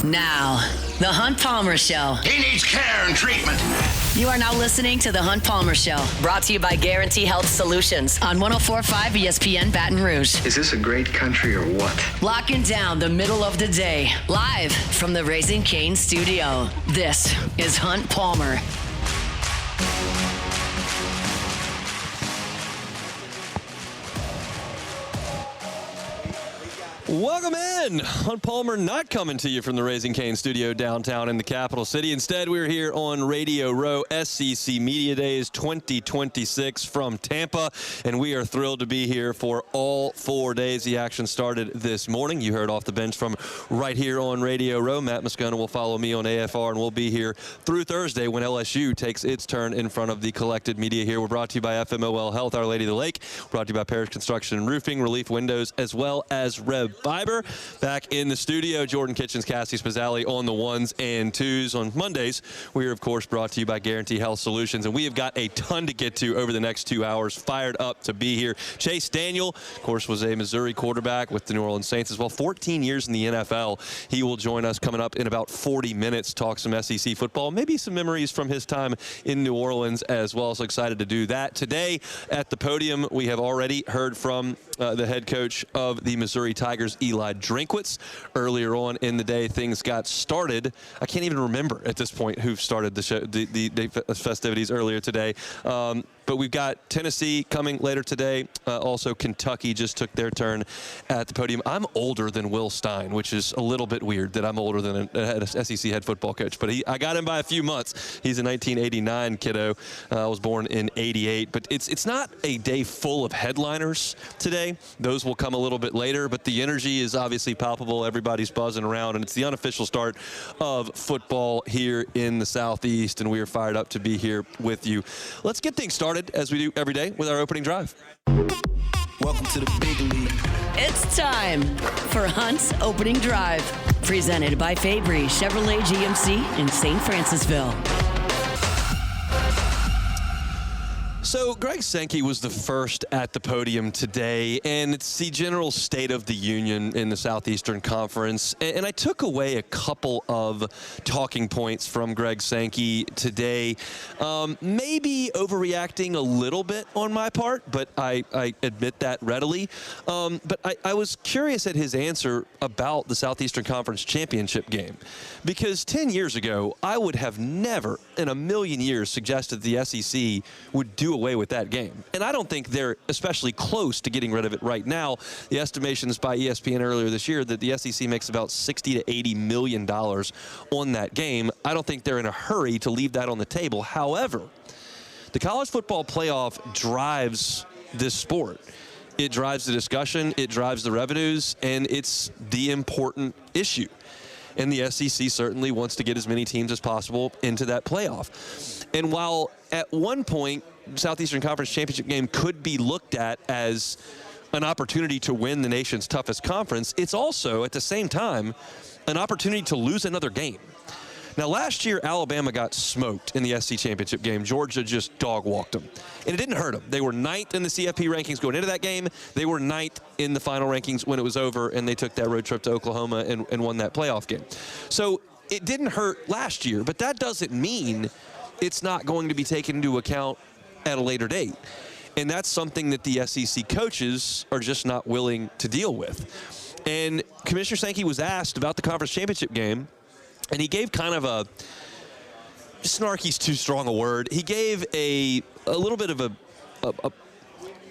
Now, The Hunt Palmer Show. He needs care and treatment. You are now listening to The Hunt Palmer Show, brought to you by Guarantee Health Solutions on 104.5 ESPN Baton Rouge. Is this a great country or what? Locking down the middle of the day, live from the Raising Cane studio. This is Hunt Palmer. Welcome in. Hunt Palmer not coming to you from the Raising Cane studio downtown in the capital city. Instead, we're here on Radio Row, SEC Media Days 2026 from Tampa, and we are thrilled to be here for all 4 days. The action started this morning. You heard off the bench from right here on Radio Row. Matt Moscona will follow me on AFR, and we'll be here through Thursday when LSU takes its turn in front of the collected media here. We're brought to you by FMOL Health, Our Lady of the Lake, brought to you by Parish Construction and Roofing, Relief Windows, as well as Reb Fiber. Back in the studio, Jordan Kitchens, Cassie Spazzali on the ones and twos. On Mondays, we are, of course, brought to you by Guarantee Health Solutions, and we have got a ton to get to over the next 2 hours. Fired up to be here. Chase Daniel, of course, was a Missouri quarterback with the New Orleans Saints as well. 14 years in the NFL. He will join us coming up in about 40 minutes, talk some SEC football, maybe some memories from his time in New Orleans as well. So excited to do that. Today at the podium, we have already heard from the head coach of the Missouri Tigers, Eli Drinkwitz. Earlier on in the day, things got started. I can't even remember at this point who started the show, the festivities earlier today. But we've got Tennessee coming later today. Also, Kentucky just took their turn at the podium. I'm older than Will Stein, which is a little bit weird that I'm older than a SEC head football coach. But I got him by a few months. He's a 1989 kiddo. I was born in 88. But it's not a day full of headliners today. Those will come a little bit later. But the energy is obviously palpable. Everybody's buzzing around. And it's the unofficial start of football here in the Southeast. And we are fired up to be here with you. Let's get things started, as we do every day, with our opening drive. Welcome to the big league. It's time for Hunt's Opening Drive, presented by Fabry Chevrolet GMC in St. Francisville. So Greg Sankey was the first at the podium today, and it's the general state of the union in the Southeastern Conference. And I took away a couple of talking points from Greg Sankey today. Maybe overreacting a little bit on my part, but I admit that readily. But I was curious at his answer about the Southeastern Conference championship game, because 10 years ago, I would have never in a million years suggested the SEC would do away with that game. And I don't think they're especially close to getting rid of it right now. The estimations by ESPN earlier this year that the SEC makes about $60 to $80 million on that game. I don't think they're in a hurry to leave that on the table. However, the college football playoff drives this sport. It drives the discussion, it drives the revenues, and it's the important issue. And the SEC certainly wants to get as many teams as possible into that playoff. And while at one point, Southeastern Conference Championship game could be looked at as an opportunity to win the nation's toughest conference, it's also, at the same time, an opportunity to lose another game. Now, last year, Alabama got smoked in the SEC Championship game. Georgia just dog-walked them. And it didn't hurt them. They were 9th in the CFP rankings going into that game. They were 9th in the final rankings when it was over, and they took that road trip to Oklahoma and won that playoff game. So it didn't hurt last year, but that doesn't mean it's not going to be taken into account at a later date. And that's something that the SEC coaches are just not willing to deal with. And Commissioner Sankey was asked about the conference championship game, and he gave kind of a, snarky's too strong a word. He gave a little bit of a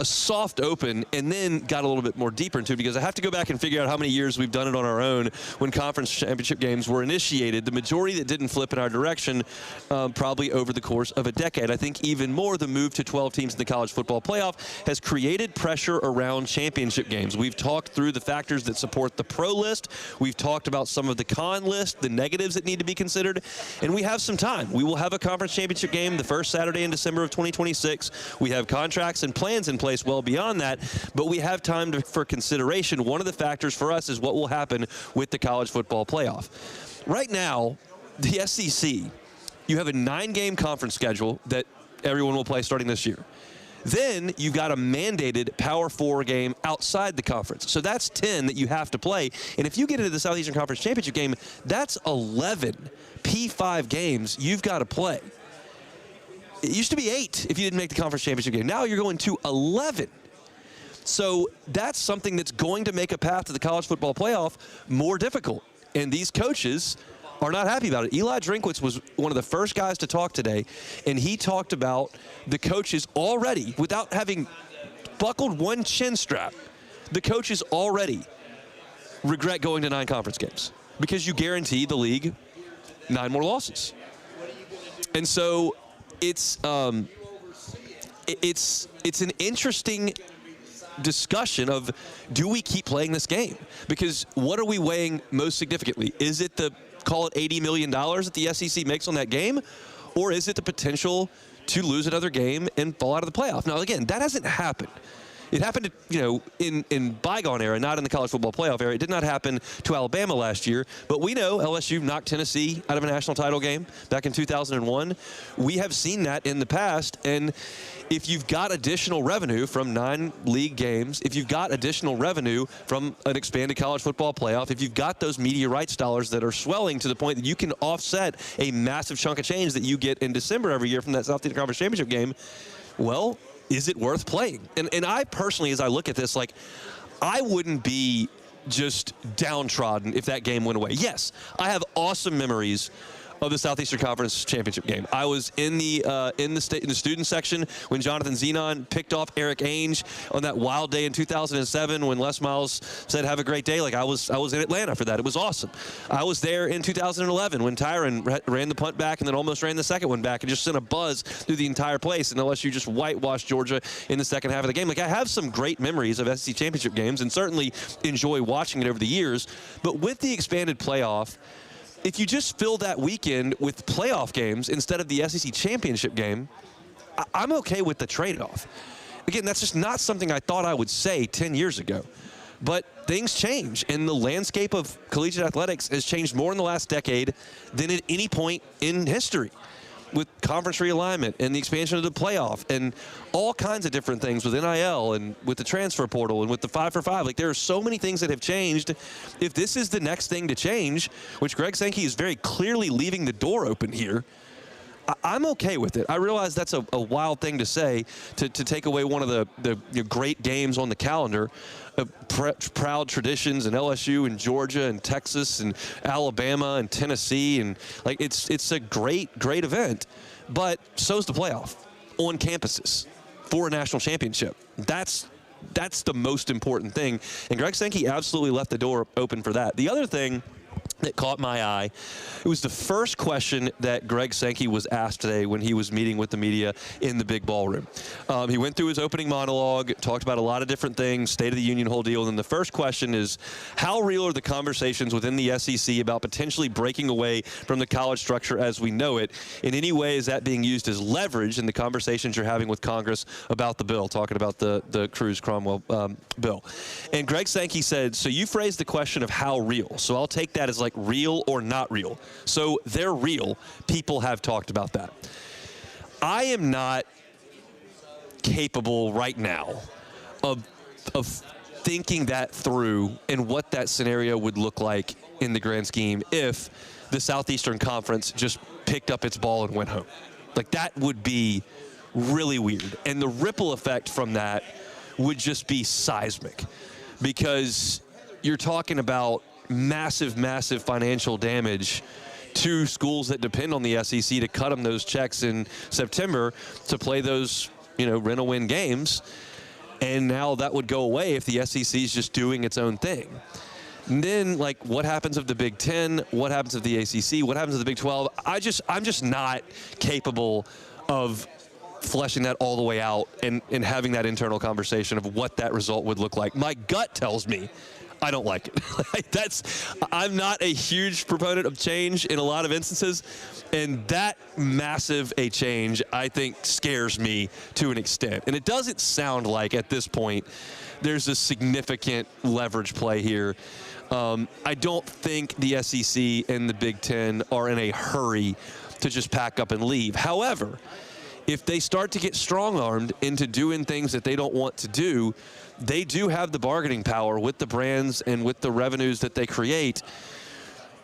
soft open, and then got a little bit more deeper into it, because I have to go back and figure out how many years we've done it on our own when conference championship games were initiated. The majority that didn't flip in our direction, probably over the course of a decade. I think even more, the move to 12 teams in the college football playoff has created pressure around championship games. We've talked through the factors that support the pro list. We've talked about some of the con list, the negatives that need to be considered, and we have some time. We will have a conference championship game the first Saturday in December of 2026. We have contracts and plans in place well beyond that, but we have time for consideration. One of the factors for us is what will happen with the college football playoff. Right now, the SEC, you have a 9-game conference schedule that everyone will play starting this year. Then you've got a mandated Power 4 game outside the conference. So that's 10 that you have to play. And if you get into the Southeastern Conference Championship game, that's 11 P5 games you've got to play. It used to be 8 if you didn't make the conference championship game. Now you're going to 11. So that's something that's going to make a path to the college football playoff more difficult. And these coaches are not happy about it. Eli Drinkwitz was one of the first guys to talk today, and he talked about the coaches already, without having buckled one chin strap, the coaches already regret going to 9 conference games because you guarantee the league 9 more losses. And so it's an interesting discussion of, do we keep playing this game? Because what are we weighing most significantly? Is it the, call it $80 million that the SEC makes on that game? Or is it the potential to lose another game and fall out of the playoff? Now, again, that hasn't happened. It happened, in bygone era, not in the college football playoff era. It did not happen to Alabama last year. But we know LSU knocked Tennessee out of a national title game back in 2001. We have seen that in the past. And if you've got additional revenue from 9 league games, if you've got additional revenue from an expanded college football playoff, if you've got those media rights dollars that are swelling to the point that you can offset a massive chunk of change that you get in December every year from that Southeastern Conference Championship game, well, is it worth playing? And I personally, as I look at this, I wouldn't be just downtrodden if that game went away. Yes, I have awesome memories of the Southeastern Conference Championship game. I was in the student section when Jonathan Zenon picked off Eric Ainge on that wild day in 2007 when Les Miles said, "Have a great day." I was in Atlanta for that. It was awesome. I was there in 2011 when Tyron ran the punt back and then almost ran the second one back and just sent a buzz through the entire place, and LSU just whitewashed Georgia in the second half of the game. I have some great memories of SEC championship games and certainly enjoy watching it over the years. But with the expanded playoff, if you just fill that weekend with playoff games instead of the SEC championship game, I'm okay with the trade-off. Again, that's just not something I thought I would say 10 years ago. But things change, and the landscape of collegiate athletics has changed more in the last decade than at any point in history, with conference realignment and the expansion of the playoff and all kinds of different things with NIL and with the transfer portal and with the 5-for-5. There are so many things that have changed. If this is the next thing to change, which Greg Sankey is very clearly leaving the door open here, I'm okay with it. I realize that's a wild thing to say, to take away one of the great games on the calendar, proud traditions in LSU and Georgia and Texas and Alabama and Tennessee, and it's a great event. But so's the playoff on campuses for a national championship. That's the most important thing, and Greg Sankey absolutely left the door open for that. The other thing that caught my eye, it was the first question that Greg Sankey was asked today when he was meeting with the media in the big ballroom. He went through his opening monologue, talked about a lot of different things, State of the Union, whole deal. And then the first question is, how real are the conversations within the SEC about potentially breaking away from the college structure as we know it? In any way, is that being used as leverage in the conversations you're having with Congress about the bill, talking about the Cruz-Cromwell bill? And Greg Sankey said, so you phrased the question of how real. So I'll take that as real or not real. So they're real. People have talked about that. I am not capable right now of thinking that through and what that scenario would look like in the grand scheme if the Southeastern Conference just picked up its ball and went home. That would be really weird. And the ripple effect from that would just be seismic, because you're talking about massive financial damage to schools that depend on the SEC to cut them those checks in September to play those, win-a-win games. And now that would go away if the SEC is just doing its own thing. And then, what happens of the Big Ten? What happens of the ACC? What happens of the Big 12? I'm just not capable of fleshing that all the way out and having that internal conversation of what that result would look like. My gut tells me I don't like it. I'm not a huge proponent of change in a lot of instances, and that massive a change, I think, scares me to an extent. And it doesn't sound like at this point there's a significant leverage play here. I don't think the SEC and the Big Ten are in a hurry to just pack up and leave. However, if they start to get strong-armed into doing things that they don't want to do, they do have the bargaining power with the brands and with the revenues that they create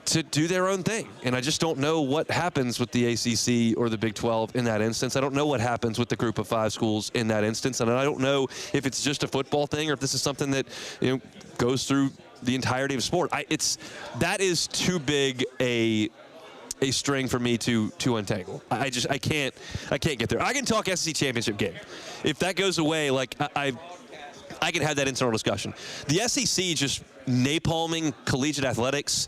to do their own thing. And I just don't know what happens with the ACC or the Big 12 in that instance. I don't know what happens with the group of 5 schools in that instance. And I don't know if it's just a football thing or if this is something that, goes through the entirety of sport. That is too big a string for me to untangle. I can't get there. I can talk SEC championship game. If that goes away, I can have that internal discussion. The SEC just napalming collegiate athletics,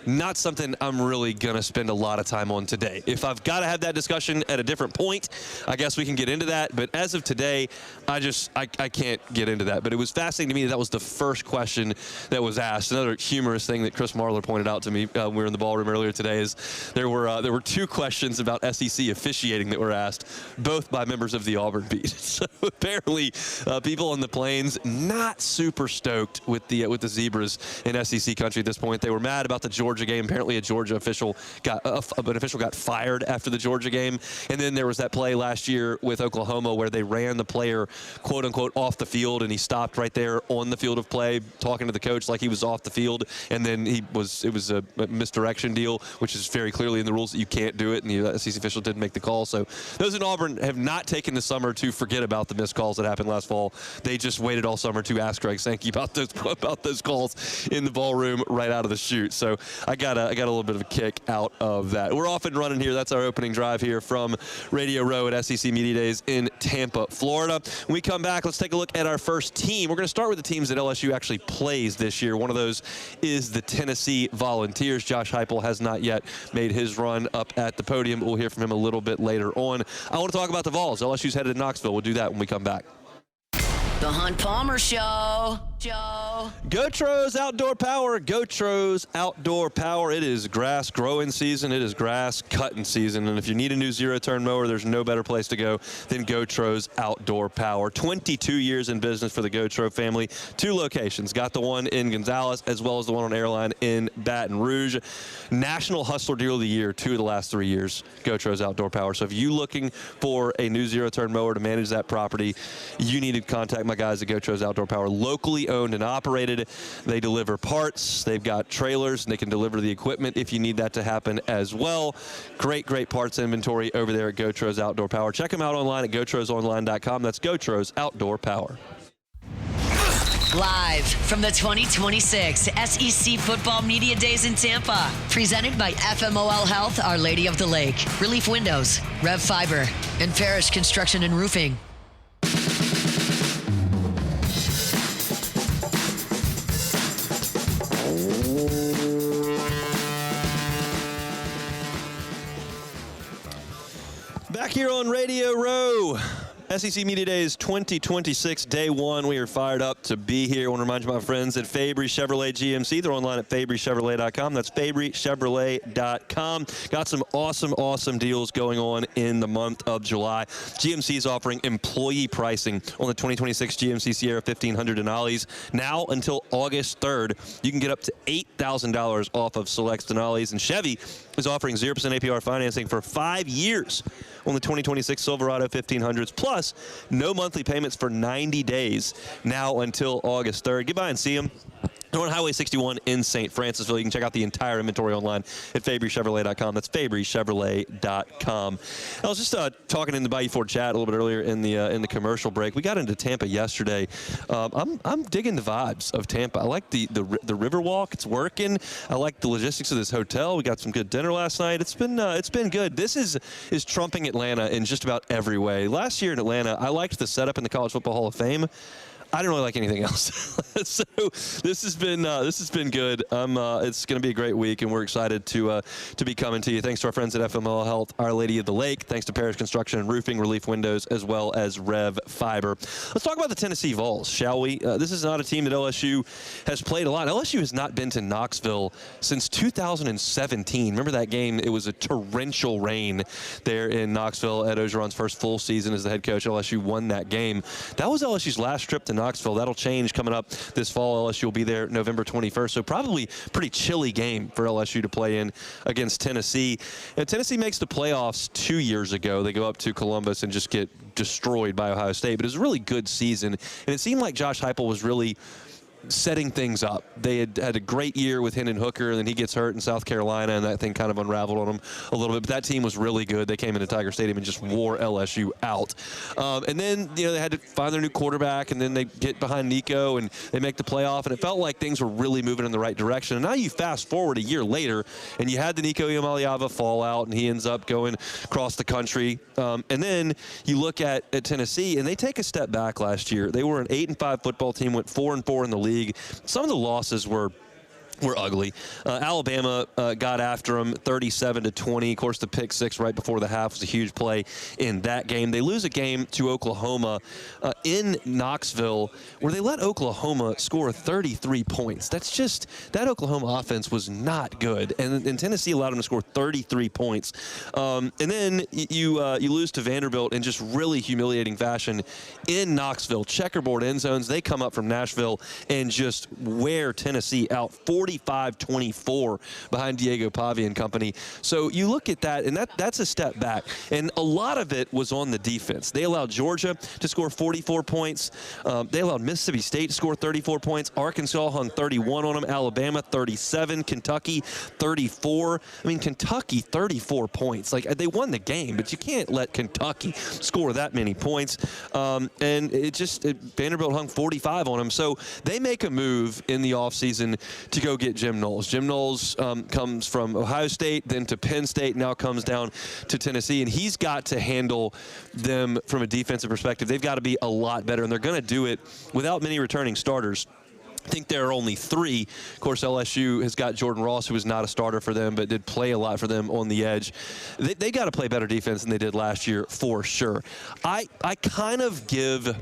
not something I'm really going to spend a lot of time on today. If I've got to have that discussion at a different point, I guess we can get into that. But as of today, I can't get into that. But it was fascinating to me that was the first question that was asked. Another humorous thing that Chris Marler pointed out to me when we were in the ballroom earlier today is there were 2 questions about SEC officiating that were asked, both by members of the Auburn beat. So apparently people on the Plains not super stoked with the Zebras in SEC country at this point. They were mad about the Georgia game. Apparently a Georgia official got fired after the Georgia game. And then there was that play last year with Oklahoma where they ran the player, quote unquote, off the field, and he stopped right there on the field of play talking to the coach like he was off the field. And then it was a misdirection deal, which is very clearly in the rules that you can't do it, and the SEC official didn't make the call. So those in Auburn have not taken the summer to forget about the missed calls that happened last fall. They just waited all summer to ask Greg Sankey about those calls in the ballroom right out of the chute. So I got a little bit of a kick out of that. We're off and running here. That's our opening drive here from Radio Row at SEC Media Days in Tampa, Florida. When we come back, let's take a look at our first team. We're going to start with the teams that LSU actually plays this year. One of those is the Tennessee Volunteers. Josh Heupel has not yet made his run up at the podium. We'll hear from him a little bit later on. I want to talk about the Vols. LSU's headed to Knoxville. We'll do that when we come back. The Hunt Palmer Show. GoTros Outdoor Power. GoTros Outdoor Power. It is grass growing season. It is grass cutting season. And if you need a new zero-turn mower, there's no better place to go than GoTros Outdoor Power. 22 years in business for the GoTro family. 2 locations. Got the one in Gonzales as well as the one on Airline in Baton Rouge. National Hustler Deal of the Year 2 of the last 3 years. GoTros Outdoor Power. So if you're looking for a new zero-turn mower to manage that property, you need to contact my guys at GoTros Outdoor Power. Locally owned and operated. They deliver parts. They've got trailers, and they can deliver the equipment if you need that to happen as well. Great parts inventory over there at GoTros Outdoor Power. Check them out online at GoTrosOnline.com. That's GoTros Outdoor Power. Live from the 2026 SEC Football Media Days in Tampa. Presented by FMOL Health, Our Lady of the Lake, Relief Windows, Rev Fiber, and Parrish Construction and Roofing. Back here on Radio Row, SEC Media Days 2026, day 1. We are fired up to be here. I want to remind you, my friends, at Fabry Chevrolet GMC. They're online at fabrychevrolet.com. That's fabrychevrolet.com. Got some awesome deals going on in the month of July. GMC is offering employee pricing on the 2026 GMC Sierra 1500 Denali's. Now until August 3rd, you can get up to $8,000 off of select Denali's. And Chevy is offering 0% APR financing for 5 years on the 2026 Silverado 1500s, plus no monthly payments for 90 days now until August 3rd. Get by and see them. They're on Highway 61 in St. Francisville. You can check out the entire inventory online at fabrychevrolet.com. That's fabrychevrolet.com. I was just talking in the Bayou Ford chat a little bit earlier in the commercial break. We got into Tampa yesterday. I'm digging the vibes of Tampa. I like the river walk. It's working. I like the logistics of this hotel. We got some good dinner last night. It's been good. This is trumping Atlanta in just about every way. Last year in Atlanta, I liked the setup in the College Football Hall of Fame. I didn't really like anything else. So this has been good. It's going to be a great week, and we're excited to be coming to you. Thanks to our friends at FML Health, Our Lady of the Lake. Thanks to Parrish Construction and Roofing, Relief Windows, as well as Rev Fiber. Let's talk about the Tennessee Vols, shall we? This is not a team that LSU has played a lot. LSU has not been to Knoxville since 2017. Remember that game? It was a torrential rain there in Knoxville. Ed Ogeron's first full season as the head coach. LSU won that game. That was LSU's last trip to Knoxville. That'll change coming up this fall. LSU will be there November 21st. So probably pretty chilly game for LSU to play in against Tennessee. And Tennessee makes the playoffs 2 years ago. They go up to Columbus and just get destroyed by Ohio State. But it was a really good season. And it seemed like Josh Heupel was really setting things up. They had a great year with Hendon Hooker, and then he gets hurt in South Carolina, and that thing kind of unraveled on him a little bit. But that team was really good. They came into Tiger Stadium and just wore LSU out. And then, they had to find their new quarterback, and then they get behind Nico, and they make the playoff, and it felt like things were really moving in the right direction. And now you fast forward a year later, and you had the Nico Iamaleava fallout, and he ends up going across the country. And then you look at Tennessee, and they take a step back last year. They were an 8-5 football team, went 4-4 in the league. Some of the losses were ugly. Alabama got after them 37-20. Of course, the pick six right before the half was a huge play in that game. They lose a game to Oklahoma in Knoxville where they let Oklahoma score 33 points. That's just, that Oklahoma offense was not good. And Tennessee allowed them to score 33 points. And then you lose to Vanderbilt in just really humiliating fashion in Knoxville. Checkerboard end zones. They come up from Nashville and just wear Tennessee out 45-24 behind Diego Pavia and company. So you look at that, and that's a step back. And a lot of it was on the defense. They allowed Georgia to score 44 points. They allowed Mississippi State to score 34 points. Arkansas hung 31 on them. Alabama 37. Kentucky 34. I mean, Kentucky 34 points. Like, they won the game, but you can't let Kentucky score that many points. And Vanderbilt hung 45 on them. So they make a move in the offseason to go get Jim Knowles. Jim Knowles comes from Ohio State, then to Penn State, now comes down to Tennessee, and he's got to handle them from a defensive perspective. They've got to be a lot better, and they're going to do it without many returning starters. I think there are only 3. Of course, LSU has got Jordan Ross, who was not a starter for them, but did play a lot for them on the edge. They got to play better defense than they did last year, for sure. I kind of give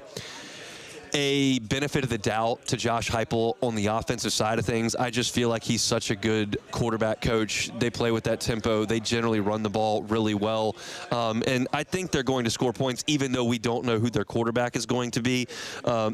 a benefit of the doubt to Josh Heupel on the offensive side of things. I just feel like he's such a good quarterback coach. They play with that tempo. They generally run the ball really well. And I think they're going to score points, even though we don't know who their quarterback is going to be.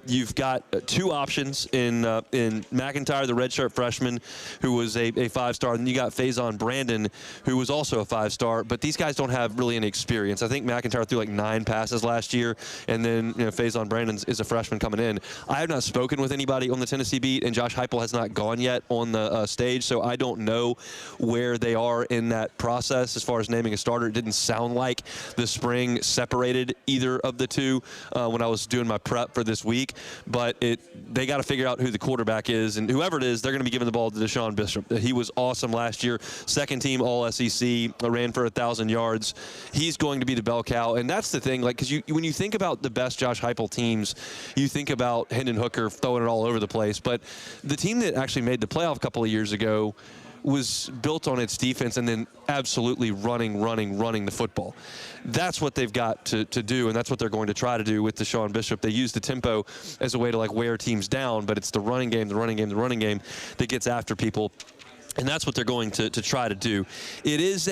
You've got 2 options in McIntyre, the redshirt freshman, who was a 5-star. And you got Faison Brandon, who was also a 5-star. But these guys don't have really any experience. I think McIntyre threw like 9 passes last year. And then Faison Brandon is a freshman coming in. I have not spoken with anybody on the Tennessee beat, and Josh Heupel has not gone yet on the stage, so I don't know where they are in that process as far as naming a starter. It didn't sound like the spring separated either of the two when I was doing my prep for this week, but they got to figure out who the quarterback is, and whoever it is, they're going to be giving the ball to Deshaun Bishop. He was awesome last year, second-team All-SEC, ran for 1,000 yards. He's going to be the bell cow, and that's the thing, like, because when you think about the best Josh Heupel teams, you think about Hendon Hooker throwing it all over the place, but the team that actually made the playoff a couple of years ago was built on its defense and then absolutely running the football. That's what they've got to do, and that's what they're going to try to do with Deshaun Bishop. They use the tempo as a way to wear teams down, but it's the running game that gets after people, and that's what they're going to try to do. It is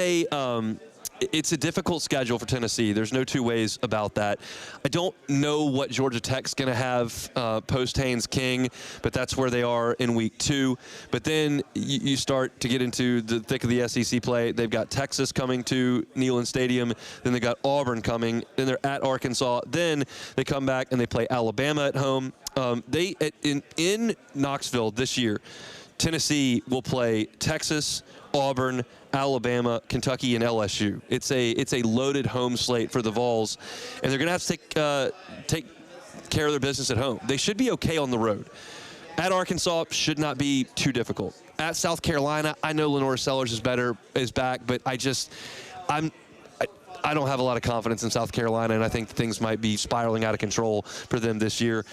it's a difficult schedule for Tennessee. There's no 2 ways about that. I don't know what Georgia Tech's going to have post Haynes King, but that's where they are in week 2. But then you start to get into the thick of the SEC play. They've got Texas coming to Neyland Stadium. Then they got Auburn coming. Then they're at Arkansas. Then they come back and they play Alabama at home. In Knoxville this year, Tennessee will play Texas, Auburn, Alabama, Kentucky, and LSU. It's a loaded home slate for the Vols, and they're going to have to take care of their business at home. They should be okay on the road. At Arkansas, should not be too difficult. At South Carolina, I know Lenore Sellers is back, but I don't have a lot of confidence in South Carolina, and I think things might be spiraling out of control for them this year.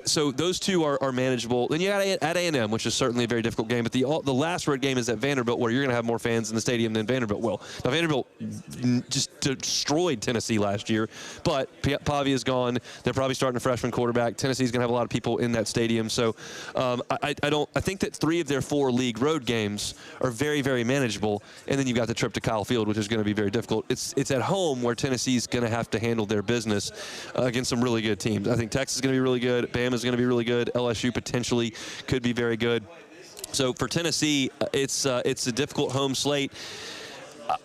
So those two are manageable. Then you got at A&M, which is certainly a very difficult game. But the last road game is at Vanderbilt, where you're going to have more fans in the stadium than Vanderbilt will. Now, Vanderbilt just destroyed Tennessee last year, but Pavia's gone. They're probably starting a freshman quarterback. Tennessee's going to have a lot of people in that stadium. So I think that 3 of their 4 league road games are very, very manageable. And then you've got the trip to Kyle Field, which is going to be very difficult. It's at home where Tennessee's going to have to handle their business against some really good teams. I think Texas is going to be really good. Bama's going to be really good. LSU potentially could be very good. So for Tennessee, it's a difficult home slate.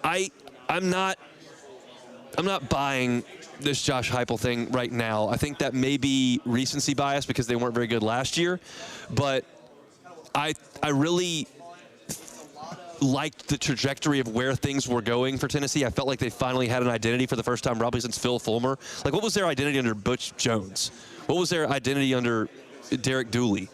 I'm not buying this Josh Heupel thing right now. I think that may be recency bias because they weren't very good last year, but I really liked the trajectory of where things were going for Tennessee. I felt like they finally had an identity for the first time probably since Phil Fulmer. Like, what was their identity under Butch Jones? What was their identity under Derek Dooley?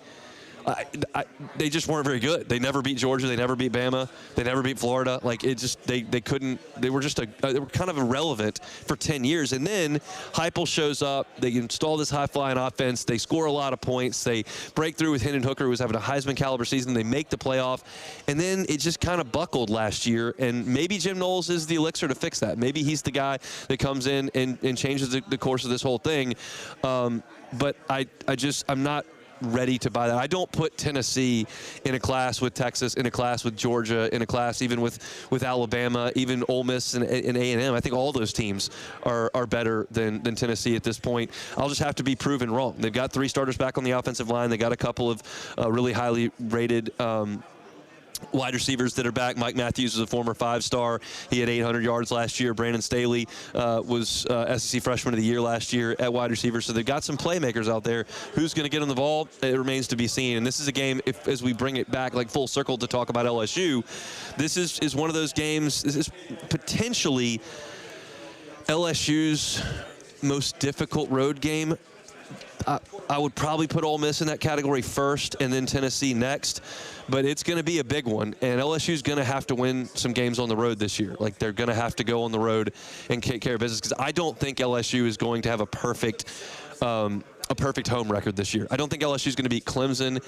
They just weren't very good. They never beat Georgia. They never beat Bama. They never beat Florida. Like, it just, they couldn't, they were kind of irrelevant for 10 years. And then Heupel shows up. They install this high-flying offense. They score a lot of points. They break through with Hendon Hooker, who was having a Heisman-caliber season. They make the playoff. And then it just kind of buckled last year. And maybe Jim Knowles is the elixir to fix that. Maybe he's the guy that comes in and changes the course of this whole thing. But I'm not ready to buy that. I don't put Tennessee in a class with Texas, in a class with Georgia, in a class even with Alabama, even Ole Miss and A&M. I think all those teams are better than Tennessee at this point. I'll just have to be proven wrong. They've got 3 starters back on the offensive line. They got a couple of really highly rated wide receivers that are back. Mike Matthews is a former 5-star. He had 800 yards last year. Brandon Staley was SEC Freshman of the Year last year at wide receiver. So they've got some playmakers out there. Who's going to get on the ball? It remains to be seen. And this is a game, as we bring it back like full circle to talk about LSU, this is one of those games. This is potentially LSU's most difficult road game. I would probably put Ole Miss in that category first and then Tennessee next, but it's going to be a big one, and LSU's going to have to win some games on the road this year. Like, they're going to have to go on the road and take care of business, because I don't think LSU is going to have a perfect home record this year. I don't think LSU is going to beat Clemson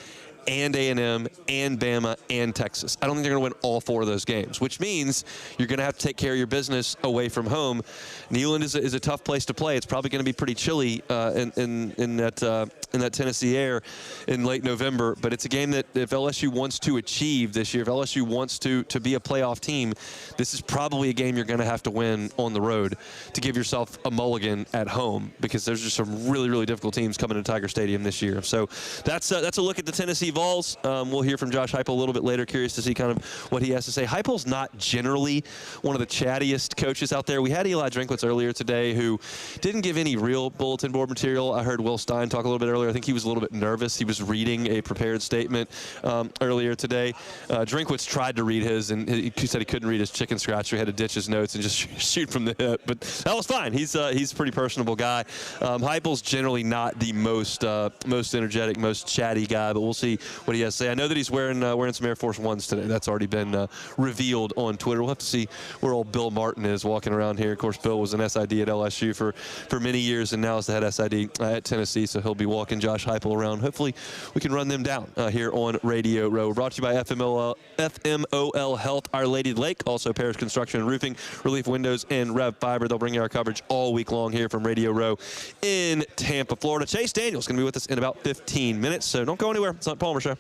and A&M and Bama and Texas. I don't think they're going to win all 4 of those games, which means you're going to have to take care of your business away from home. Neyland is a tough place to play. It's probably going to be pretty chilly in that Tennessee air in late November, but it's a game that if LSU wants to achieve this year, if LSU wants to be a playoff team, this is probably a game you're going to have to win on the road to give yourself a mulligan at home, because there's just some really, really difficult teams coming to Tiger Stadium this year. So that's a look at the Tennessee Vols. We'll hear from Josh Heupel a little bit later. Curious to see kind of what he has to say. Heupel's not generally one of the chattiest coaches out there. We had Eli Drinkwitz earlier today, who didn't give any real bulletin board material. I heard Will Stein talk a little bit earlier. I think he was a little bit nervous. He was reading a prepared statement earlier today. Drinkwitz tried to read his, and he said he couldn't read his chicken scratcher. He had to ditch his notes and just shoot from the hip. But that was fine. He's a pretty personable guy. Heupel's generally not the most energetic, most chatty guy, but we'll see what he has to say. I know that he's wearing some Air Force Ones today. That's already been revealed on Twitter. We'll have to see where old Bill Martin is walking around here. Of course, Bill was an SID at LSU for many years, and now is the head SID at Tennessee, so he'll be walking Josh Heupel around. Hopefully we can run them down here on Radio Row. Brought to you by FMOL Health, Our Lady of the Lake, also Parish Construction and Roofing, Relief Windows, and Rev Fiber. They'll bring you our coverage all week long here from Radio Row in Tampa, Florida. Chase Daniels going to be with us in about 15 minutes, so don't go anywhere. It's Hunt Palmer Show.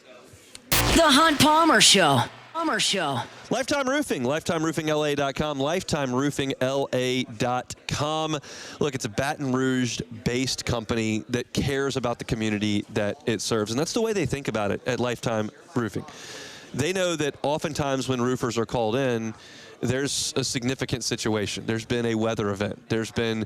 The Hunt Palmer Show. Palmer Show. Lifetime Roofing, LifetimeRoofingLA.com, LifetimeRoofingLA.com. Look, it's a Baton Rouge-based company that cares about the community that it serves, and that's the way they think about it at Lifetime Roofing. They know that oftentimes when roofers are called in, there's a significant situation. There's been a weather event. There's been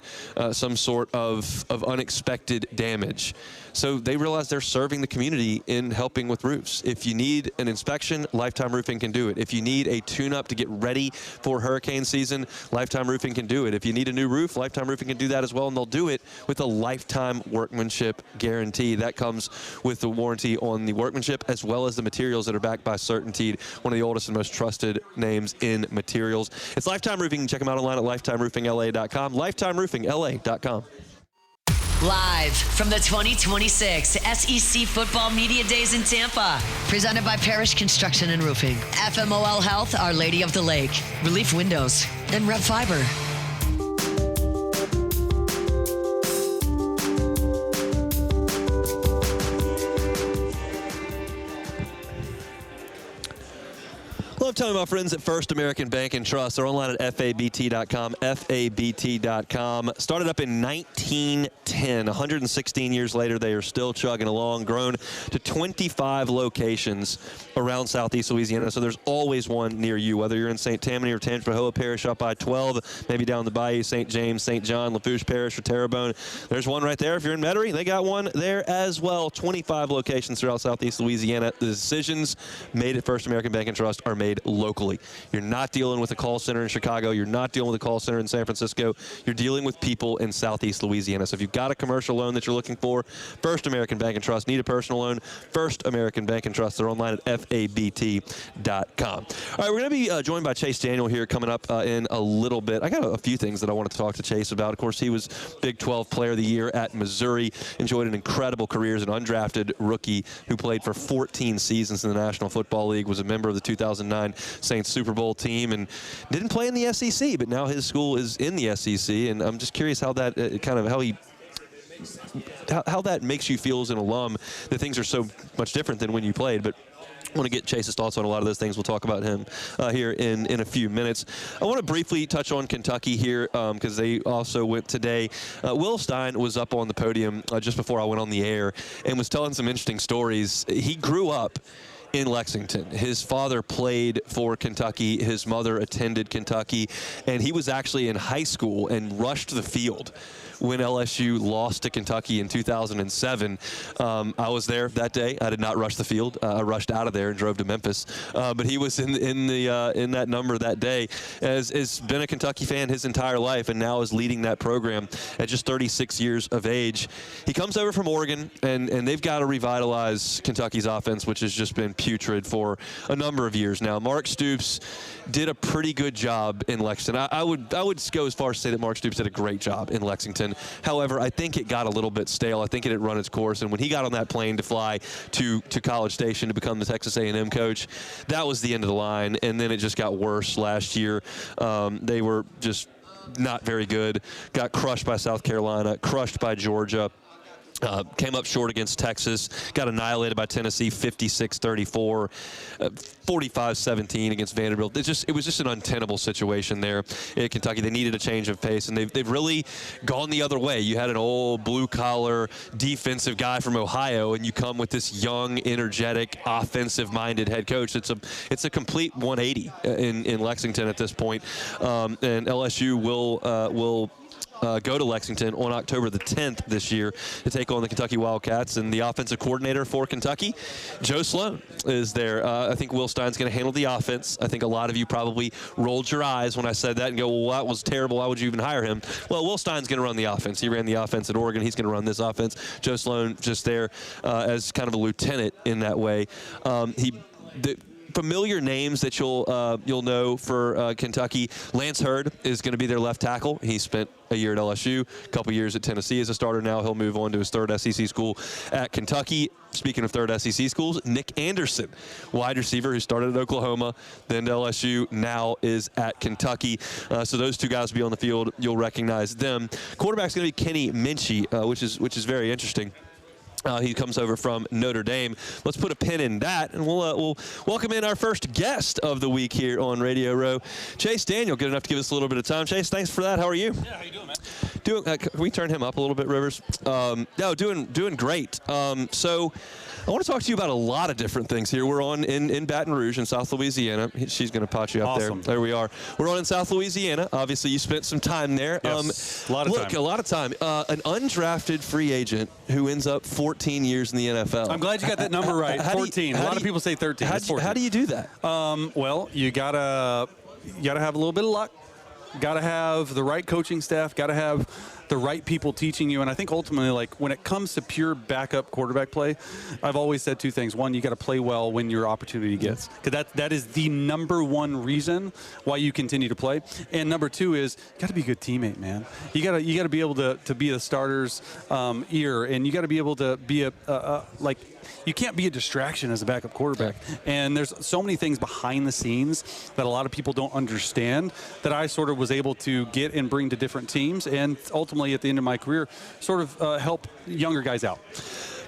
some sort of unexpected damage. So they realize they're serving the community in helping with roofs. If you need an inspection, Lifetime Roofing can do it. If you need a tune-up to get ready for hurricane season, Lifetime Roofing can do it. If you need a new roof, Lifetime Roofing can do that as well, and they'll do it with a lifetime workmanship guarantee. That comes with the warranty on the workmanship as well as the materials that are backed by CertainTeed, one of the oldest and most trusted names in materials. It's Lifetime Roofing. Check them out online at LifetimeRoofingLA.com, LifetimeRoofingLA.com. Live from the 2026 SEC Football Media Days in Tampa. Presented by Parish Construction and Roofing, FMOL Health, Our Lady of the Lake, Relief Windows, and Rev Fiber. Love telling my friends at First American Bank and Trust. They're online at FABT.com, FABT.com. Started up in 1910. 116 years later, they are still chugging along, grown to 25 locations around Southeast Louisiana. So there's always one near you, whether you're in St. Tammany or Tangipahoa Parish up I-12, maybe down the bayou, St. James, St. John, Lafourche Parish, or Terrebonne. There's one right there. If you're in Metairie, they got one there as well. 25 locations throughout Southeast Louisiana. The decisions made at First American Bank and Trust are made locally. You're not dealing with a call center in Chicago. You're not dealing with a call center in San Francisco. You're dealing with people in Southeast Louisiana. So if you've got a commercial loan that you're looking for, First American Bank and Trust. Need a personal loan? First American Bank and Trust. They're online at FABT.com. All right, we're going to be joined by Chase Daniel here coming up in a little bit. I got a few things that I wanted to talk to Chase about. Of course, he was Big 12 Player of the Year at Missouri. Enjoyed an incredible career as an undrafted rookie who played for 14 seasons in the National Football League, was a member of the 2009 Saints Super Bowl team, and didn't play in the SEC, but now his school is in the SEC, and I'm just curious how that how that makes you feel as an alum, that things are so much different than when you played. But I want to get Chase's thoughts on a lot of those things. We'll talk about him here in a few minutes. I want to briefly touch on Kentucky here because they also went today. Will Stein was up on the podium just before I went on the air and was telling some interesting stories. He grew up in Lexington. His father played for Kentucky. His mother attended Kentucky. And he was actually in high school and rushed the field when LSU lost to Kentucky in 2007. I was there that day. I did not rush the field. I rushed out of there and drove to Memphis. But he was in that number that day. Has been a Kentucky fan his entire life, and now is leading that program at just 36 years of age. He comes over from Oregon, and they've got to revitalize Kentucky's offense, which has just been putrid for a number of years now. Mark Stoops did a pretty good job in Lexington. I would go as far as to say that Mark Stoops did a great job in Lexington. However, I think it got a little bit stale. I think it had run its course, and when he got on that plane to fly to College Station to become the Texas A&M coach, that was the end of the line, and then it just got worse last year. They were just not very good. Got crushed by South Carolina, crushed by Georgia. Came up short against Texas, got annihilated by Tennessee 56-34, 45-17 against Vanderbilt. It was just an untenable situation there in Kentucky. They needed a change of pace, and they've really gone the other way. You had an old blue-collar defensive guy from Ohio, and you come with this young, energetic, offensive-minded head coach. It's a complete 180 in Lexington at this point, and LSU will go to Lexington on October the 10th this year to take on the Kentucky Wildcats. And the offensive coordinator for Kentucky, Joe Sloan, is there. I think Will Stein's going to handle the offense. I think a lot of you probably rolled your eyes when I said that and go, well, that was terrible. Why would you even hire him? Well, Will Stein's going to run the offense. He ran the offense at Oregon. He's going to run this offense. Joe Sloan just there as kind of a lieutenant in that way. The familiar names that you'll know for Kentucky. Lance Hurd is going to be their left tackle. He spent a year at LSU, a couple years at Tennessee as a starter. Now he'll move on to his third SEC school at Kentucky. Speaking of third SEC schools, Nick Anderson, wide receiver who started at Oklahoma, then to LSU, now is at Kentucky. So those two guys will be on the field. You'll recognize them. Quarterback's going to be Kenny Minchie, which is very interesting. He comes over from Notre Dame. Let's put a pin in that, and we'll welcome in our first guest of the week here on Radio Row, Chase Daniel. Good enough to give us a little bit of time. Chase, thanks for that. How are you? Yeah, how you doing, man? Can we turn him up a little bit, Rivers? No, doing great. So I want to talk to you about a lot of different things here. We're on in Baton Rouge in South Louisiana. She's going to pot you up Awesome. there. There we are. We're on in South Louisiana. Obviously, you spent some time there. Yes, a lot of time. A lot of time. An undrafted free agent who ends up 14 years in the NFL. I'm glad you got that number right. 14. A lot of people say 13. It's 14. How do you do that? Well, you gotta have a little bit of luck. Got to have the right coaching staff. Got to have the right people teaching you. And I think ultimately, like when it comes to pure backup quarterback play, I've always said two things. One, you got to play well when your opportunity gets, because that is the number one reason why you continue to play. And number two is you got to be a good teammate, man. You got to be able to be the starter's ear, and you got to be able to be like. You can't be a distraction as a backup quarterback. And there's so many things behind the scenes that a lot of people don't understand that I sort of was able to get and bring to different teams, and ultimately at the end of my career sort of help younger guys out.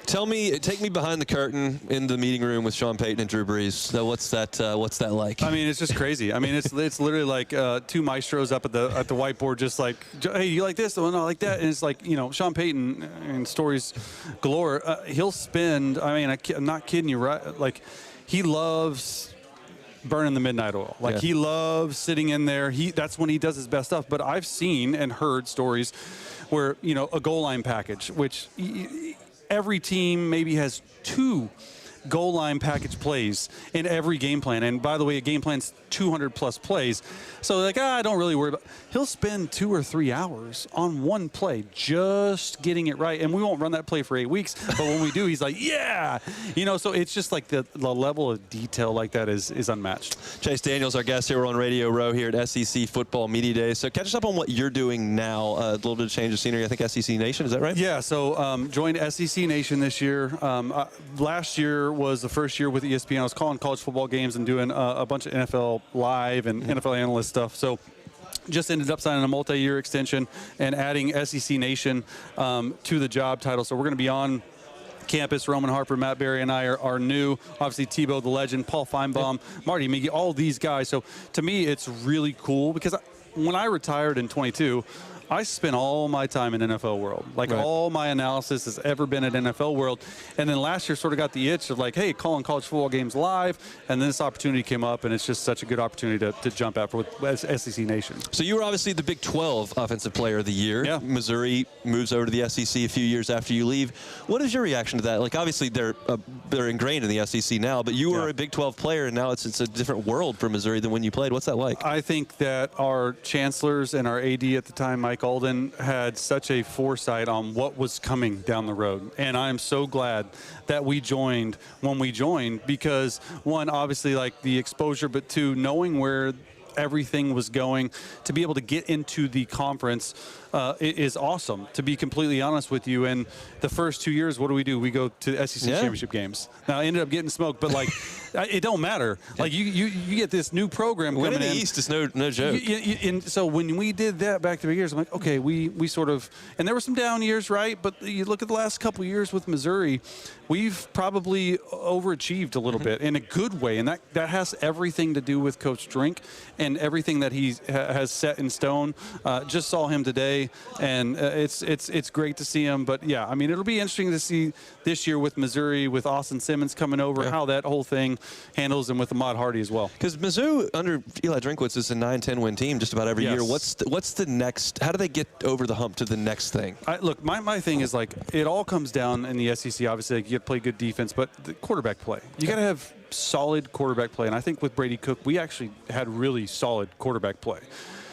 Take me behind the curtain in the meeting room with Sean Payton and Drew Brees. So what's that like? I mean, it's just crazy. I mean, it's literally like two maestros up at the whiteboard, just like, hey, you like this? Oh, no, I like that. And it's like, Sean Payton, and stories galore. He'll spend. I mean, I'm not kidding you, right? Like, he loves burning the midnight oil. Like, he loves sitting in there. That's when he does his best stuff. But I've seen and heard stories where a goal line package, which every team maybe has 2 goal line package plays in every game plan. And by the way, a game plan's 200 plus plays. So like, I don't really worry about. He'll spend 2 or 3 hours on one play just getting it right. And we won't run that play for 8 weeks. But when we do, he's like, yeah. So it's just like the level of detail like that is unmatched. Chase Daniels, our guest here. We're on Radio Row here at SEC Football Media Day. So catch us up on what you're doing now. A little bit of change of scenery. I think SEC Nation, is that right? Yeah, so joined SEC Nation this year. Last year was the first year with ESPN. I was calling college football games and doing a bunch of NFL Live and NFL analyst stuff. So just ended up signing a multi-year extension and adding SEC Nation to the job title. So we're going to be on campus. Roman Harper, Matt Berry, and I are new. Obviously, Tebow the legend, Paul Feinbaum, Marty Miggy, all these guys. So to me, it's really cool because when I retired in 22, I spent all my time in NFL world. Like, all my analysis has ever been at NFL world. And then last year sort of got the itch of like, hey, calling college football games live. And then this opportunity came up, and it's just such a good opportunity to jump out with SEC Nation. So you were obviously the Big 12 Offensive Player of the Year. Yeah. Missouri moves over to the SEC a few years after you leave. What is your reaction to that? Like, obviously they're ingrained in the SEC now, but you were a Big 12 player, and now it's a different world for Missouri than when you played. What's that like? I think that our chancellors and our AD at the time, Mike Alden, had such a foresight on what was coming down the road. And I'm so glad that we joined when we joined because, one, obviously, like the exposure, but two, knowing where everything was going, to be able to get into the conference is awesome, to be completely honest with you. And the first 2 years, what do? We go to the SEC championship games. Now, I ended up getting smoked, but like, it don't matter. Like, you get this new program coming in. Winning the East is no joke. And so when we did that back to the years, I'm like, okay, we sort of, and there were some down years, right? But you look at the last couple of years with Missouri, we've probably overachieved a little bit in a good way. And that has everything to do with Coach Drink and everything that he has set in stone. Just saw him today, and it's great to see him. But yeah, I mean, it'll be interesting to see this year with Missouri, with Austin Simmons coming over, how that whole thing handles, and with Ahmad Hardy as well. Because Mizzou under Eli Drinkwitz is a 9-10 win team just about every year. What's the next? How do they get over the hump to the next thing? Look, my thing is like it all comes down in the SEC. Obviously, like, you got to play good defense, but the quarterback play. You got to have solid quarterback play, and I think with Brady Cook, we actually had really solid quarterback play.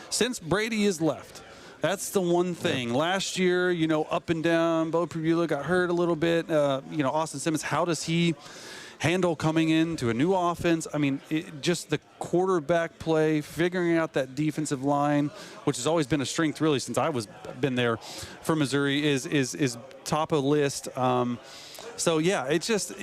Since Brady is left, that's the one thing. Last year, up and down, Bo Pribula got hurt a little bit. Austin Simmons, how does he handle coming into a new offense? I mean, just the quarterback play, figuring out that defensive line, which has always been a strength really since I been there for Missouri, is top of the list. So yeah, it's just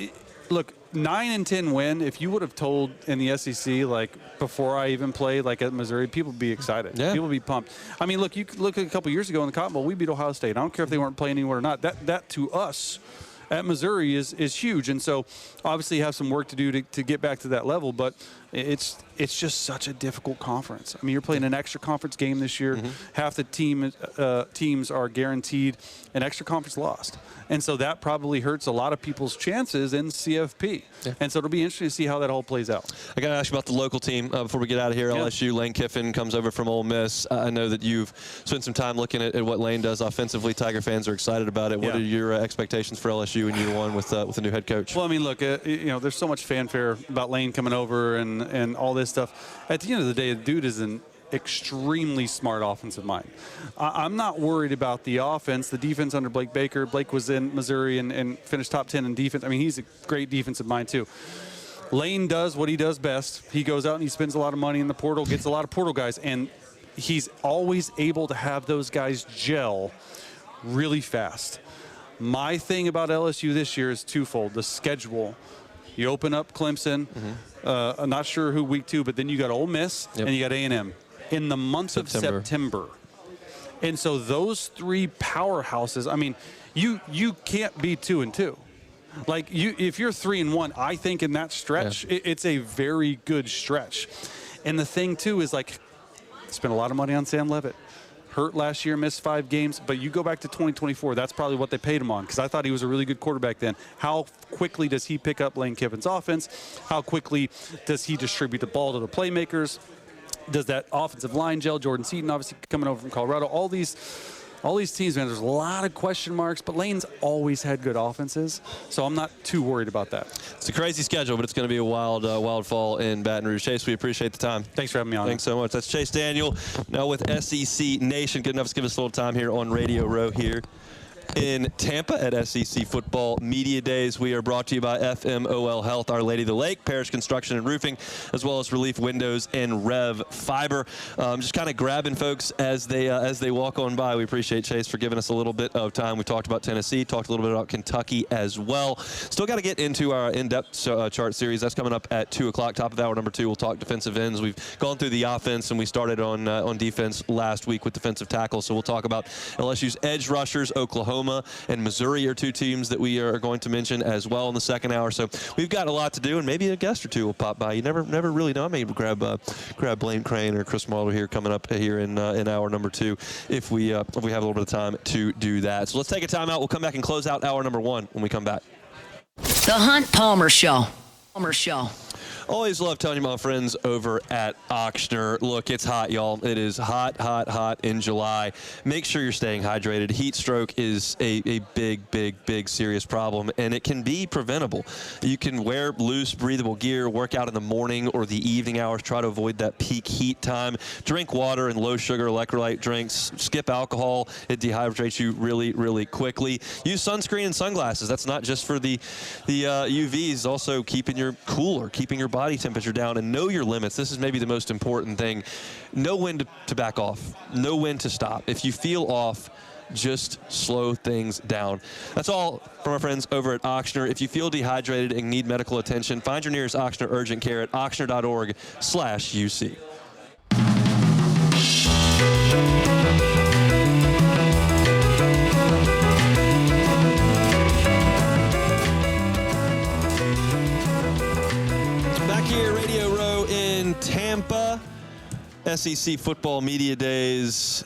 look, 9-10 win. If you would have told in the SEC like before I even played like at Missouri, people would be excited. Yeah. People would be pumped. I mean, look, you could look at a couple years ago in the Cotton Bowl, we beat Ohio State. I don't care if they weren't playing anywhere or not. That to us at Missouri is huge. And so obviously you have some work to do to get back to that level, but it's just such a difficult conference. I mean, you're playing an extra conference game this year. Half the teams are guaranteed an extra conference lost. And so that probably hurts a lot of people's chances in CFP. Yeah. And so it'll be interesting to see how that all plays out. I got to ask you about the local team before we get out of here. LSU, Lane Kiffin comes over from Ole Miss. I know that you've spent some time looking at what Lane does offensively. Tiger fans are excited about it. What are your expectations for LSU in year one with a new head coach? Well, I mean, look, there's so much fanfare about Lane coming over and all this stuff. At the end of the day, the dude is an extremely smart offensive mind. I'm not worried about the offense. The defense under Blake Baker. Blake was in Missouri and finished top 10 in defense. I mean, he's a great defensive mind too. Lane does what he does best. He goes out and he spends a lot of money in the portal, gets a lot of portal guys, and he's always able to have those guys gel really fast. My thing about LSU this year is twofold. The schedule. You open up Clemson. I'm not sure who week 2, but then you got Ole Miss and you got A&M in the month of September. And so those 3 powerhouses, I mean, you can't be 2-2. Like, if you're 3-1, I think in that stretch, it's a very good stretch. And the thing, too, is, like, spent a lot of money on Sam Leavitt. Hurt last year, missed 5 games. But you go back to 2024, that's probably what they paid him on, because I thought he was a really good quarterback then. How quickly does he pick up Lane Kiffin's offense? How quickly does he distribute the ball to the playmakers? Does that offensive line gel? Jordan Seaton, obviously, coming over from Colorado. All these teams, man, there's a lot of question marks, but Lane's always had good offenses, so I'm not too worried about that. It's a crazy schedule, but it's going to be a wild fall in Baton Rouge. Chase, we appreciate the time. Thanks for having me on. Thanks so much. That's Chase Daniel, now with SEC Nation. Good enough to give us a little time here on Radio Row here in Tampa at SEC Football Media Days. We are brought to you by FMOL Health, Our Lady of the Lake, Parish Construction and Roofing, as well as Relief Windows and Rev Fiber. Just kind of grabbing folks as they walk on by. We appreciate Chase for giving us a little bit of time. We talked about Tennessee, talked a little bit about Kentucky as well. Still got to get into our in-depth chart series. That's coming up at 2 o'clock, top of hour number 2. We'll talk defensive ends. We've gone through the offense, and we started on defense last week with defensive tackles. So we'll talk about LSU's edge rushers. Oklahoma and Missouri are 2 teams that we are going to mention as well in the second hour. So we've got a lot to do, and maybe a guest or 2 will pop by. You never really know. I may grab Blaine Crane or Chris Marler here coming up here in hour number 2 if we have a little bit of time to do that. So let's take a timeout. We'll come back and close out hour number 1 when we come back. The Hunt Palmer Show. Always love telling you, my friends over at Ochsner. Look, it's hot, y'all. It is hot in July. Make sure you're staying hydrated. Heat stroke is a big, serious problem, and it can be preventable. You can wear loose, breathable gear, work out in the morning or the evening hours. Try to avoid that peak heat time. Drink water and low-sugar electrolyte drinks. Skip alcohol. It dehydrates you really quickly. Use sunscreen and sunglasses. That's not just for the UVs. Also keeping your cooler, keeping your body temperature down, and know your limits. This is maybe the most important thing. Know when to back off. Know when to stop. If you feel off, just slow things down. That's all from our friends over at Ochsner. If you feel dehydrated and need medical attention, find your nearest Ochsner urgent care at ochsner.org/UC. Here, Radio Row in Tampa, SEC Football Media Days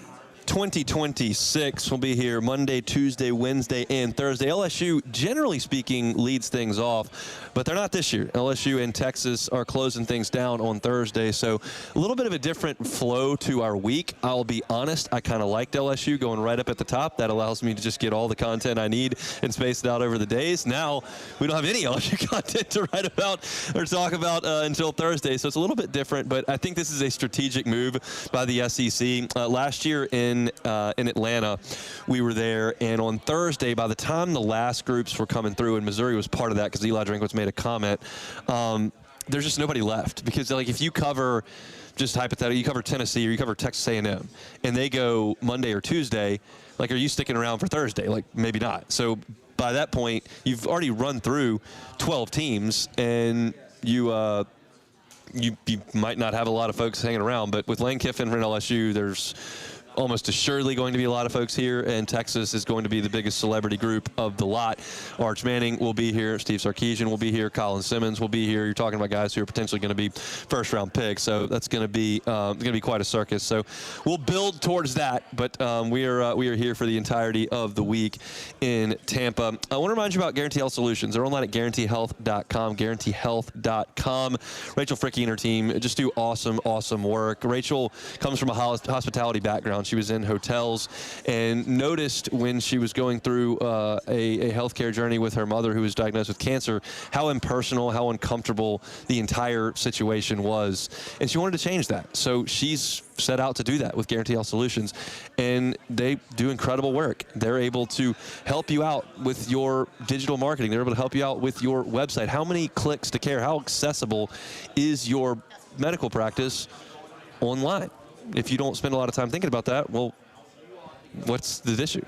2026 will be here Monday, Tuesday, Wednesday, and Thursday. LSU, generally speaking, leads things off, but they're not this year. LSU and Texas are closing things down on Thursday, so a little bit of a different flow to our week. I'll be honest, I kind of liked LSU going right up at the top. That allows me to just get all the content I need and space it out over the days. Now, we don't have any LSU content to write about or talk about until Thursday, so it's a little bit different, but I think this is a strategic move by the SEC. Last year in Atlanta, we were there, and on Thursday, by the time the last groups were coming through, and Missouri was part of that because Eli Drinkwitz made a comment, there's just nobody left. Because, like, if you cover, just hypothetically, you cover Tennessee or you cover Texas A&M, and they go Monday or Tuesday, like, are you sticking around for Thursday? Like, maybe not. So by that point, you've already run through 12 teams, and you might not have a lot of folks hanging around. But with Lane Kiffin and LSU, there's almost assuredly going to be a lot of folks here, and Texas is going to be the biggest celebrity group of the lot. Arch Manning will be here. Steve Sarkisian will be here. Colin Simmons will be here. You're talking about guys who are potentially going to be first-round picks, so that's going to be quite a circus. So we'll build towards that, but we are here for the entirety of the week in Tampa. I want to remind you about Guarantee Health Solutions. They're online at guaranteehealth.com, guaranteehealth.com. Rachel Fricke and her team just do awesome work. Rachel comes from a hospitality background. She was in hotels and noticed when she was going through a healthcare journey with her mother who was diagnosed with cancer, how impersonal, how uncomfortable the entire situation was. And she wanted to change that. So she's set out to do that with Guarantee Health Solutions. And they do incredible work. They're able to help you out with your digital marketing. They're able to help you out with your website. How many clicks to care? How accessible is your medical practice online? If you don't spend a lot of time thinking about that, well, what's the issue?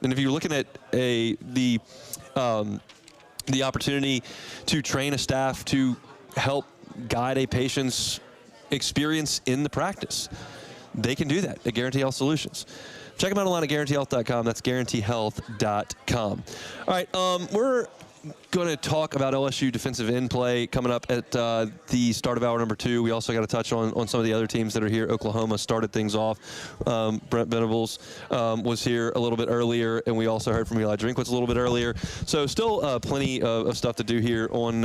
And if you're looking at the opportunity to train a staff to help guide a patient's experience in the practice, they can do that at Guarantee Health Solutions. Check them out online at guaranteehealth.com. That's guaranteehealth.com. All right, we're going to talk about LSU defensive end play coming up at the start of hour number 2. We also got to touch on some of the other teams that are here. Oklahoma started things off. Brent Venables was here a little bit earlier, and we also heard from Eli Drinkwitz a little bit earlier. So still plenty of stuff to do here on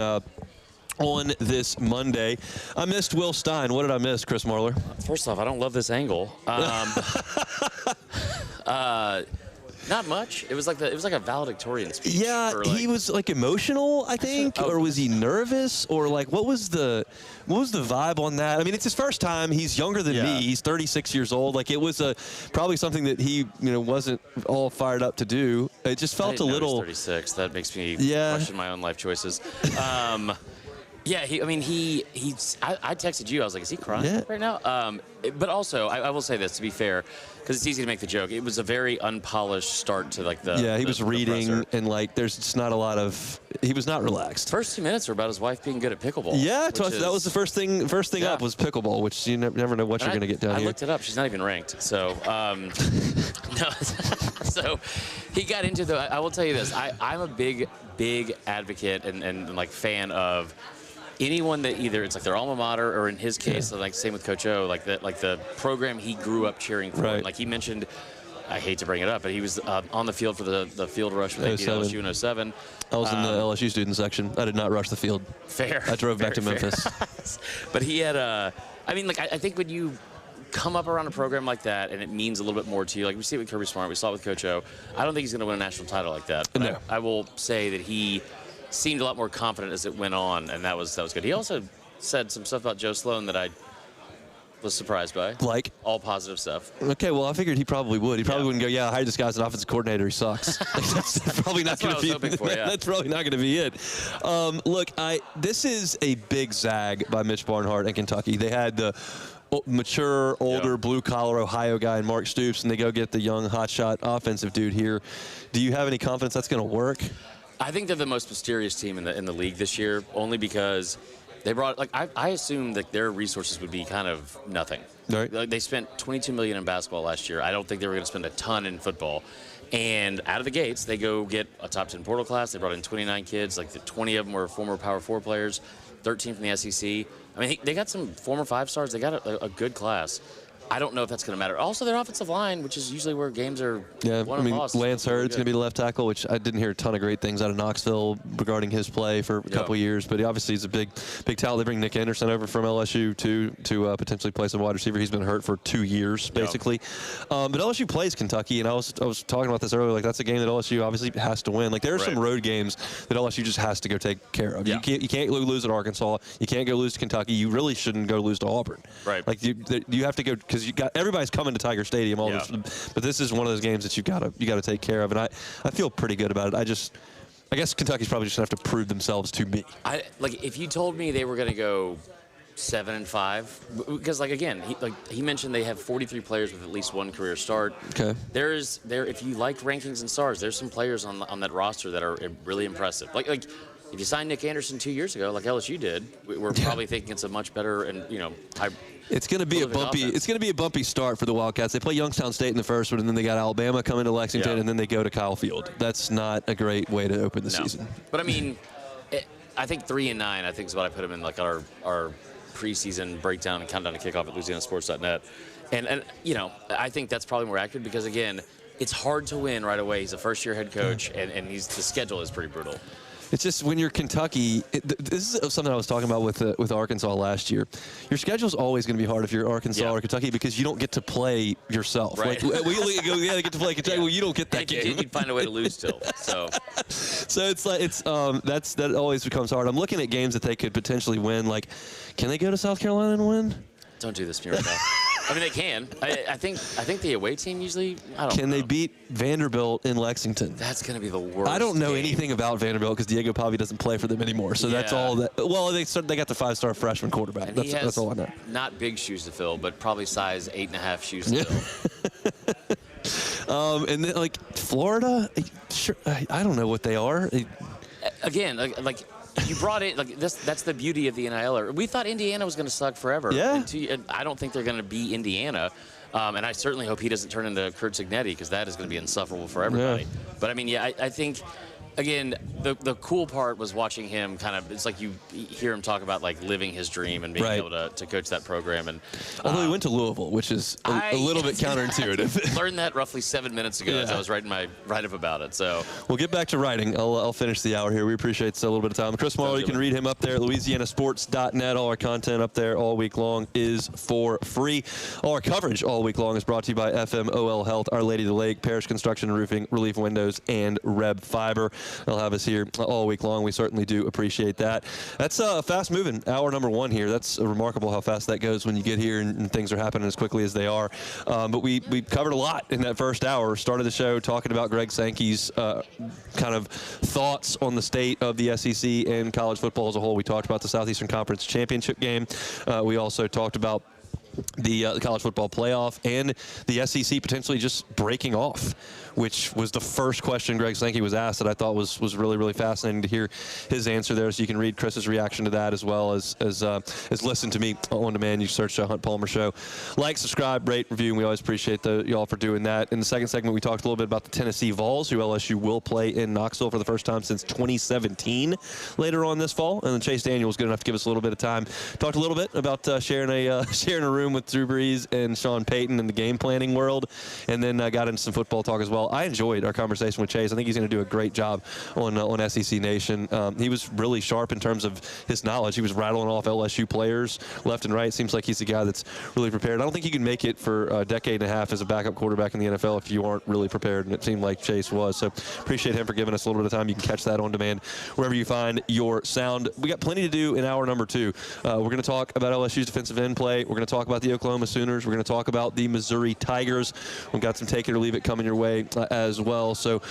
this Monday. I missed Will Stein. What did I miss, Chris Marler? First off, I don't love this angle. Not much. It was like a valedictorian speech. Yeah, he was like emotional, I think, or was he nervous, or like what was the vibe on that? I mean, it's his first time. He's younger than me. He's 36 years old. Like it was probably something that he wasn't all fired up to do. It just felt a little. He's 36. That makes me question my own life choices. Yeah, I texted you. I was like, is he crying right now? But also, I will say this, to be fair, because it's easy to make the joke. It was a very unpolished start to like the. Yeah, he was reading, and like there's just not a lot of. He was not relaxed. First 2 minutes were about his wife being good at pickleball. Yeah, that was the first thing up was pickleball, which you never know what you're going to get down here. I looked it up. She's not even ranked. So, no. So he got into the. I will tell you this. I'm a big advocate and like fan of anyone that either it's like their alma mater or in his case, like same with Coach O, like the program he grew up cheering for. Right. Like he mentioned, I hate to bring it up, but he was on the field for the field rush when they beat LSU in 07. I was in the LSU student section. I did not rush the field. Fair. I drove back to Memphis. But he had I think when you come up around a program like that and it means a little bit more to you, like we see it with Kirby Smart, we saw it with Coach O. I don't think he's going to win a national title like that. But no. I will say that he seemed a lot more confident as it went on, and that was good. He also said some stuff about Joe Sloan that I was surprised by. Like? All positive stuff. Okay, well, I figured he probably would. He probably wouldn't go, I hired this guy as an offensive coordinator. He sucks. That's probably not going to be it. That's probably not going to be it. Look, this is a big zag by Mitch Barnhart in Kentucky. They had the mature, older, blue-collar Ohio guy, Mark Stoops, and they go get the young, hotshot offensive dude here. Do you have any confidence that's going to work? I think they're the most mysterious team in the league this year, only because they brought I assumed that their resources would be kind of nothing. Right. Like they spent $22 million in basketball last year. I don't think they were going to spend a ton in football. And out of the gates, they go get a top 10 portal class. They brought in 29 kids. Like 20 of them were former Power 4 players, 13 from the SEC. I mean, they got some former 5-stars. They got a good class. I don't know if that's going to matter. Also, their offensive line, which is usually where games are won and lost. Lance Hurd's going to be the left tackle, which I didn't hear a ton of great things out of Knoxville regarding his play for a couple of years. But obviously, he's a big talent. They bring Nick Anderson over from LSU to potentially play some wide receiver. He's been hurt for 2 years, basically. But LSU plays Kentucky, and I was talking about this earlier. Like that's a game that LSU obviously has to win. Like there are some road games that LSU just has to go take care of. Yeah. You can't lose at Arkansas. You can't go lose to Kentucky. You really shouldn't go lose to Auburn. Right. Like you have to go because you got everybody's coming to Tiger Stadium. But this is one of those games that you got to take care of, and I feel pretty good about it. I guess Kentucky's probably just gonna have to prove themselves to me. If you told me they were gonna go 7-5, because again, he mentioned they have 43 players with at least one career start. Okay. If you like rankings and stars, there's some players on that roster that are really impressive. Like if you signed Nick Anderson 2 years ago, like LSU did, we're probably thinking it's a much better and It's going to be a bumpy. Offense. It's going to be a bumpy start for the Wildcats. They play Youngstown State in the first one, and then they got Alabama coming to Lexington, and then they go to Kyle Field. That's not a great way to open the season. But I mean, I think 3-9. I think is what I put them in, like our preseason breakdown and countdown to kickoff at LouisianaSports.net. And I think that's probably more accurate because again, it's hard to win right away. He's a first-year head coach, and the schedule is pretty brutal. It's just when you're Kentucky, this is something I was talking about with Arkansas last year. Your schedule's always going to be hard if you're Arkansas or Kentucky because you don't get to play yourself. Right. Like, we get to play Kentucky. Well, you don't get that game. You'd find a way to lose still. So it's like that always becomes hard. I'm looking at games that they could potentially win. Like, can they go to South Carolina and win? Don't do this to me right now. I mean, they can. I think the away team usually. I don't know. Can they beat Vanderbilt in Lexington? That's going to be the worst. I don't know game. anything about Vanderbilt because Diego Pavi doesn't play for them anymore. So that's all that. Well, they got the 5-star freshman quarterback. And That's all I know. Not big shoes to fill, but probably size 8.5 shoes to fill. And then like Florida, sure, I don't know what they are. Again, like you brought in like this. That's the beauty of the NIL. We thought Indiana was going to suck forever. Yeah. And I don't think they're going to be Indiana. And I certainly hope he doesn't turn into Kurt Signetti because that is going to be insufferable for everybody. Yeah. But I mean, I think. Again, the cool part was watching him kind of, it's like you hear him talk about like living his dream and being able to coach that program. And although he went to Louisville, which is a little bit counterintuitive. Learned that roughly 7 minutes ago as I was writing my write-up about it. So we'll get back to writing. I'll finish the hour here. We appreciate a little bit of time. Chris Marlowe, you can read him up there at LouisianaSports.net. All our content up there all week long is for free. All our coverage all week long is brought to you by FMOL Health, Our Lady of the Lake, Parish Construction and Roofing, Relief Windows, and Reb Fiber. They'll have us here all week long. We certainly do appreciate that. That's fast moving. Hour number one here. That's remarkable how fast that goes when you get here and things are happening as quickly as they are. But we covered a lot in that first hour. Started the show talking about Greg Sankey's kind of thoughts on the state of the SEC and college football as a whole. We talked about the Southeastern Conference Championship game. We also talked about the college football playoff and the SEC potentially just breaking off, which was the first question Greg Sankey was asked that I thought was really, really fascinating to hear his answer there. So you can read Chris's reaction to that as well as listen to me on demand. You search Hunt Palmer Show. Like, subscribe, rate, review, and we always appreciate y'all for doing that. In the second segment, we talked a little bit about the Tennessee Vols, who LSU will play in Knoxville for the first time since 2017 later on this fall. And then Chase Daniel was good enough to give us a little bit of time. Talked a little bit about sharing a room with Drew Brees and Sean Payton in the game planning world, and then got into some football talk as well. I enjoyed our conversation with Chase. I think he's going to do a great job on SEC Nation. He was really sharp in terms of his knowledge. He was rattling off LSU players left and right. Seems like he's a guy that's really prepared. I don't think you can make it for a decade and a half as a backup quarterback in the NFL if you aren't really prepared, and it seemed like Chase was. So appreciate him for giving us a little bit of time. You can catch that on demand wherever you find your sound. We got plenty to do in hour number two. We're going to talk about LSU's defensive end play. We're going to talk about the Oklahoma Sooners. We're going to talk about the Missouri Tigers. We've got some take it or leave it coming your way as well. So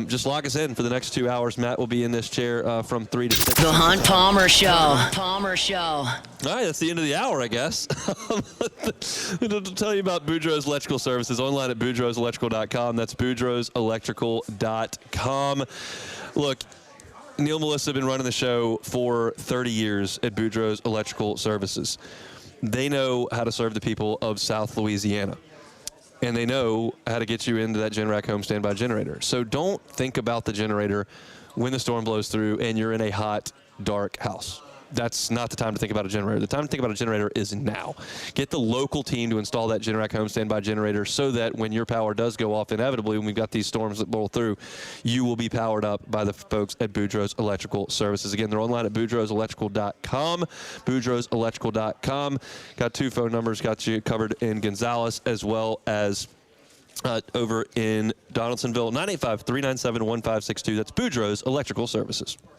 just lock us in for the next 2 hours. Matt will be in this chair from 3 to 6. The Hunt Palmer Show. Palmer Show. All right, that's the end of the hour, I guess. To tell you about Boudreaux's Electrical Services, online at boudreauxelectrical.com. That's boudreauxelectrical.com. Look, Neil and Melissa have been running the show for 30 years at Boudreaux's Electrical Services. They know how to serve the people of South Louisiana. And they know how to get you into that Generac home standby generator. So don't think about the generator when the storm blows through and you're in a hot, dark house. That's not the time to think about a generator. The time to think about a generator is now. Get the local team to install that Generac home standby generator so that when your power does go off inevitably, when we've got these storms that blow through, you will be powered up by the folks at Boudreaux's Electrical Services. Again, they're online at boudreauxelectrical.com, boudreauxelectrical.com. Got 2 phone numbers, got you covered in Gonzales as well as over in Donaldsonville, 985-397-1562. That's Boudreaux's Electrical Services.